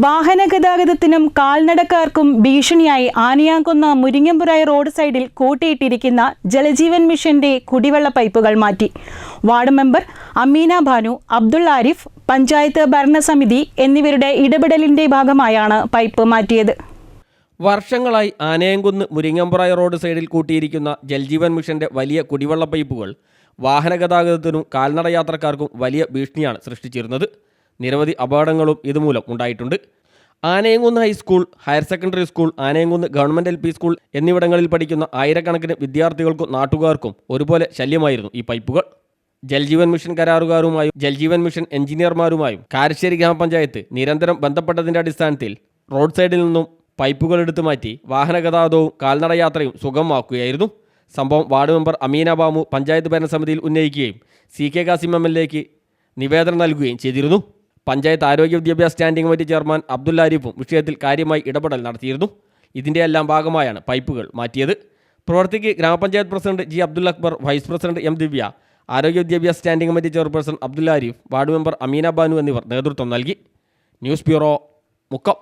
വാഹനഗതാഗതത്തിനും കാൽനടക്കാർക്കും ഭീഷണിയായി ആനയാംകുന്ന് മുരിങ്ങമ്പുറായി റോഡ് സൈഡിൽ കൂട്ടിയിട്ടിരിക്കുന്ന ജലജീവൻ മിഷന്റെ കുടിവെള്ള പൈപ്പുകൾ മാറ്റി. വാർഡ് മെമ്പർ അമീന ബാനു, അബ്ദുൾ ആരിഫ്, പഞ്ചായത്ത് ഭരണസമിതി എന്നിവരുടെ ഇടപെടലിന്റെ ഭാഗമായാണ് പൈപ്പ് മാറ്റിയത്. വർഷങ്ങളായി ആനയംകുന്ന് മുരിങ്ങമ്പുറായി റോഡ് സൈഡിൽ കൂട്ടിയിരിക്കുന്ന ജൽജീവൻ മിഷന്റെ വലിയ കുടിവെള്ള പൈപ്പുകൾ വാഹനഗതാഗതത്തിനും കാൽനട യാത്രക്കാർക്കും വലിയ ഭീഷണിയാണ് സൃഷ്ടിച്ചിരുന്നത്. നിരവധി അപകടങ്ങളും ഇതുമൂലം ഉണ്ടായിട്ടുണ്ട്. Anayamkunnu high school, higher secondary school, Anayamkunnu government LP school എന്നിവിടങ്ങളിൽ പഠിക്കുന്ന ആയിരക്കണക്കിന് വിദ്യാർത്ഥികൾക്കും നാട്ടുകാർക്കും ഒരുപോലെ ശല്യമായിരുന്നു ഈ പൈപ്പുകൾ. ജൽജീവൻ മിഷൻ കരാറുകാരുമായും ജൽജീവൻ മിഷൻ എഞ്ചിനീയർമാരുമായും കാരശ്ശേരി ഗ്രാമപഞ്ചായത്ത് നിരന്തരം ബന്ധപ്പെട്ടതിൻ്റെ അടിസ്ഥാനത്തിൽ റോഡ് സൈഡിൽ നിന്നും പൈപ്പുകൾ എടുത്തു മാറ്റി വാഹനഗതാഗതവും കാൽനടയാത്രയും സുഗമമാക്കുകയായിരുന്നു. സംഭവം വാർഡ് മെമ്പർ അമീന ബാമു പഞ്ചായത്ത് ഭരണസമിതിയിൽ ഉന്നയിക്കുകയും CK കാസിം MLAക്ക് നിവേദനം നൽകുകയും ചെയ്തിരുന്നു. പഞ്ചായത്ത് ആരോഗ്യ വിദ്യാഭ്യാസ സ്റ്റാൻഡിംഗ് കമ്മിറ്റി ചെയർമാൻ അബ്ദുൾ ആരിഫും വിഷയത്തിൽ കാര്യമായി ഇടപെടൽ നടത്തിയിരുന്നു. ഇതിൻ്റെ എല്ലാം ഭാഗമായാണ് പൈപ്പുകൾ മാറ്റിയത്. പ്രവൃത്തിക്ക് ഗ്രാമപഞ്ചായത്ത് president G. Abdul Akbar, vice president M. Divya, ആരോഗ്യ വിദ്യാഭ്യാസ standing committee chairperson Abdul Arif, ward member Ameena Banu എന്നിവർ നേതൃത്വം നൽകി. News bureau, Mukkam.